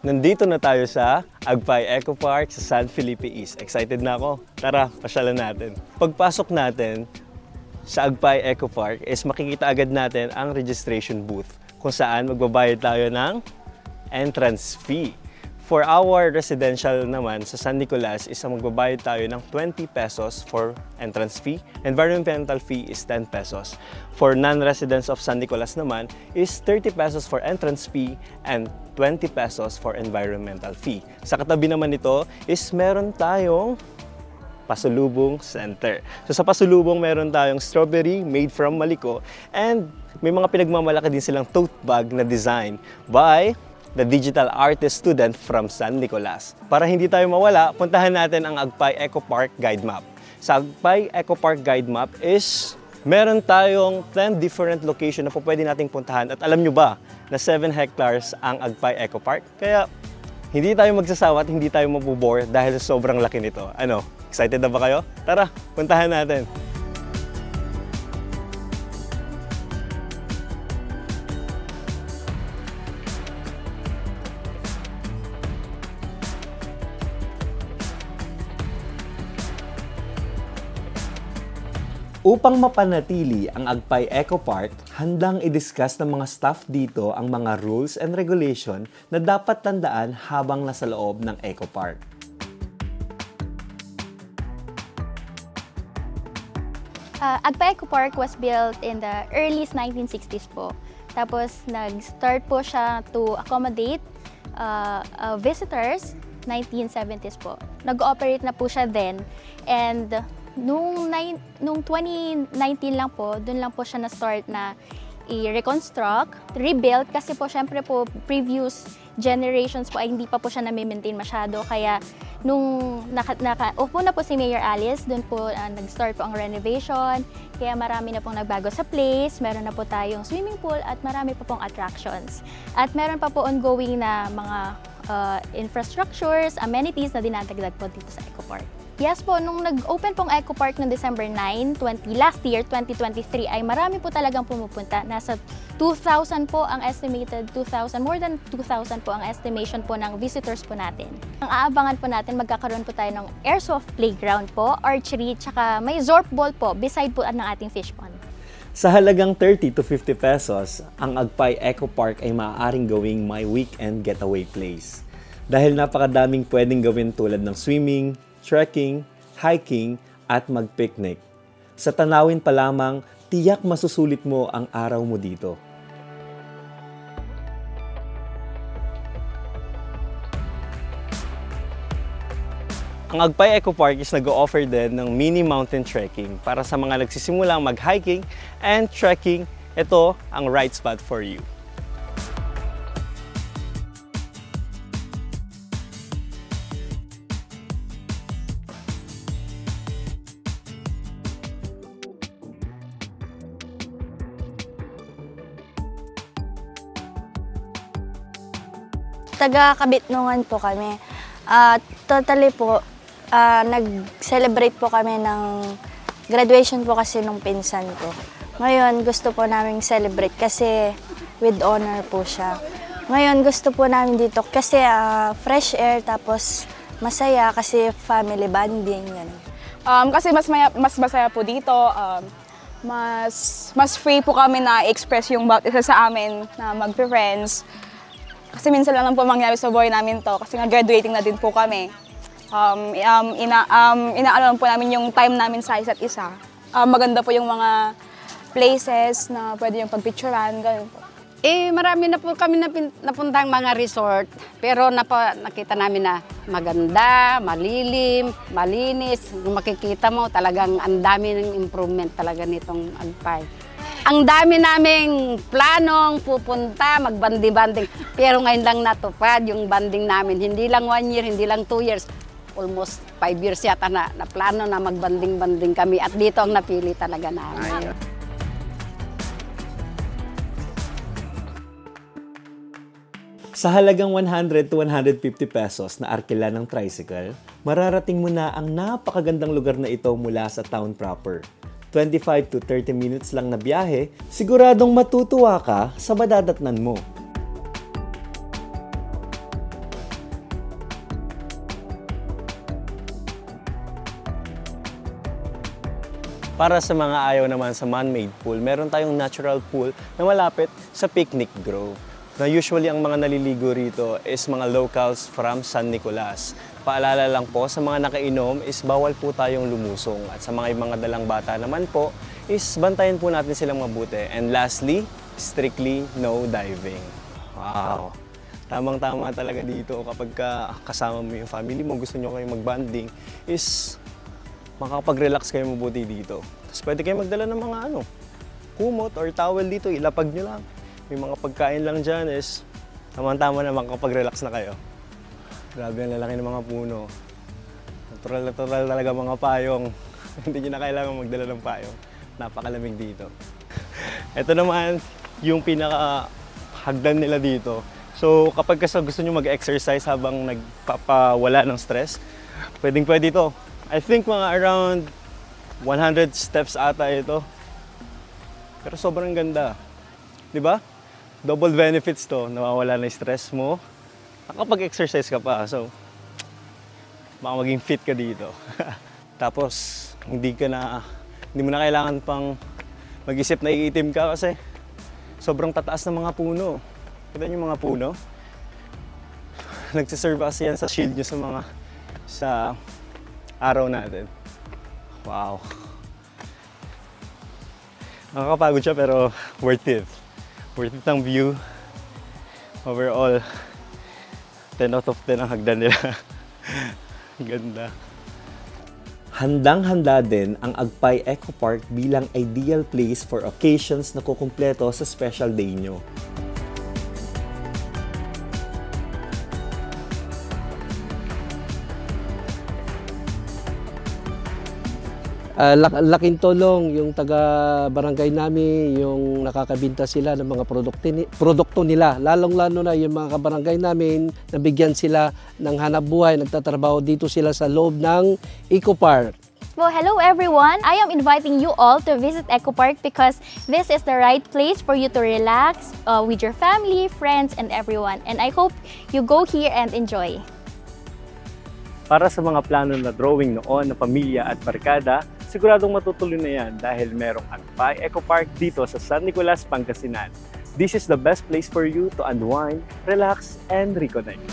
Nandito na tayo sa Agpay Eco Park sa San Felipe East. Excited na ako. Tara, pasyalan natin. Pagpasok natin sa Agpay Eco Park is makikita agad natin ang registration booth kung saan magbabayad tayo ng entrance fee. For our residential naman sa San Nicolas is magbabayad tayo ng 20 pesos for entrance fee. Environmental fee is 10 pesos. For non-residents of San Nicolas naman is 30 pesos for entrance fee and 20 pesos for environmental fee. Sa katabi naman nito is meron tayong pasulubong center. So sa pasulubong meron tayong strawberry made from Maliko and may mga pinagmamalaki din silang tote bag na design by the digital artist student from San Nicolas. Para hindi tayo mawala, puntahan natin ang Agpay Eco Park Guide Map. Sa Agpay Eco Park Guide Map is meron tayong 10 different location na po pwede nating puntahan. At alam nyo ba na 7 hectares ang Agpay Eco Park? Kaya hindi tayo magsasawa at hindi tayo mabubore dahil sobrang laki nito. Ano? Excited na ba kayo? Tara, puntahan natin! Upang mapanatili ang Agpay Eco Park, handang i-discuss ng mga staff dito ang mga rules and regulation na dapat tandaan habang nasa loob ng Eco Park. Agpay Eco Park was built in the early 1960s po. Tapos nag-start po siya to accommodate visitors 1970s po. Nag-ooperate na po siya then and Nung 2019 lang po, dun lang po siya na-start na i-reconstruct, rebuild, kasi po syempre po previous generations po ay hindi pa po siya na-maintain masyado. Kaya nung upo na po si Mayor Alice, dun po nag-start po ang renovation. Kaya marami na pong nagbago sa place, meron na po tayong swimming pool at marami pa pong attractions. At meron pa po ongoing na mga infrastructures, amenities na dinadagdag po dito sa Eco Park. Yes po, nung nag-open pong Eco Park noong December 9, last year, 2023, ay marami po talagang pumupunta. Nasa 2,000 po ang estimated, more than 2,000 po ang estimation po ng visitors po natin. Ang aabangan po natin, magkakaroon po tayo ng airsoft playground po, archery, tsaka may Zorp ball po, beside po ng ating fish pond. Sa halagang 30 to 50 pesos, ang Agpay Eco Park ay maaaring gawing my weekend getaway place. Dahil napakadaming pwedeng gawin tulad ng swimming, trekking, hiking, at mag-picnic. Sa tanawin pa lamang, tiyak masusulit mo ang araw mo dito. Ang Agpay Eco Park is nag-o-offer din ng mini mountain trekking para sa mga nagsisimulang mag-hiking and trekking. Ito ang right spot for you. Taga-Kabitnungan po kami. Totally po, nag-celebrate po kami ng graduation po kasi nung pinsan ko. Ngayon, gusto po namin celebrate kasi with honor po siya. Ngayon, gusto po namin dito kasi fresh air, tapos masaya kasi family bonding. Kasi mas masaya po dito. Mas free po kami na express yung bawat isa sa amin na mag-friends. Kasi minsan lang po mangyari sa buhay namin to kasi nga graduating na din po kami. Inaalam po namin yung time namin sa isa't isa. Maganda po yung mga places na pwede yung pagpicturean, ganun po. Marami na po kami napuntang mga resort, pero nakita namin na maganda, malilim, malinis. Kung makikita mo, talagang ang dami ng improvement talaga nitong Agpay. Ang dami naming planong pupunta, magbanding-banding. Pero ngayon lang natupad yung banding namin. Hindi lang 1 year, hindi lang 2 years. Almost 5 years yata na plano na magbanding-banding kami. At dito ang napili talaga namin. Sa halagang 100 to 150 pesos na arkila ng tricycle, mararating mo na ang napakagandang lugar na ito mula sa town proper. 25 to 30 minutes lang na biyahe, siguradong matutuwa ka sa madadatnan mo. Para sa mga ayaw naman sa man-made pool, meron tayong natural pool na malapit sa Picnic Grove. Na usually ang mga naliligo rito is mga locals from San Nicolas. Paalala lang po sa mga nakainom is bawal po tayong lumusong. At sa mga dalang bata naman po is bantayan po natin silang mabuti. And lastly, strictly no diving. Wow! Tamang-tama talaga dito kapag kasama mo yung family mo, gusto nyo kayong mag-bonding, is makapag-relax kayo mabuti dito. Tapos pwede kayo magdala ng mga kumot or towel dito, ilapag nyo lang. May mga pagkain lang dyan is tamang-tama na makapag-relax na kayo. Grabe ang lalaki ng mga puno. Natural talaga mga payong. Hindi nyo na kailangan magdala ng payong. Napakalamig dito. Ito naman yung pinaka-hagdan nila dito. So kapag gusto nyo mag-exercise habang nagpapawala ng stress, pwedeng-pwede ito. I think mga around 100 steps ata ito. Pero sobrang ganda. 'Di ba? Double benefits to. Nawawala na yung stress mo. Nakapag-exercise ka pa. So, baka maging fit ka dito. Tapos, hindi mo na kailangan pang mag-isip na iitim ka kasi sobrang tataas ng mga puno. Kita niyo yung mga puno? Nagsiserve kasi yan sa shield nyo sa araw natin. Wow. Nakakapagod siya pero worth it. Worth it ang view. Overall, 10 out of 10 ang hagdan nila. Ganda. Handang-handa din ang Agpay Eco Park bilang ideal place for occasions na kukumpleto sa special day nyo. Laking tulong yung taga-barangay namin, yung nakakabinta sila ng mga produkto nila. Lalong-lalo na yung mga kabarangay namin, nabigyan sila ng hanap buhay, nagtatrabaho dito sila sa loob ng Eco Park. Well, hello everyone! I am inviting you all to visit Eco Park because this is the right place for you to relax with your family, friends, and everyone. And I hope you go here and enjoy. Para sa mga plano na drawing noon na pamilya at barkada, siguradong matutuloy na yan dahil merong Agpay Eco Park dito sa San Nicolas, Pangasinan. This is the best place for you to unwind, relax, and reconnect.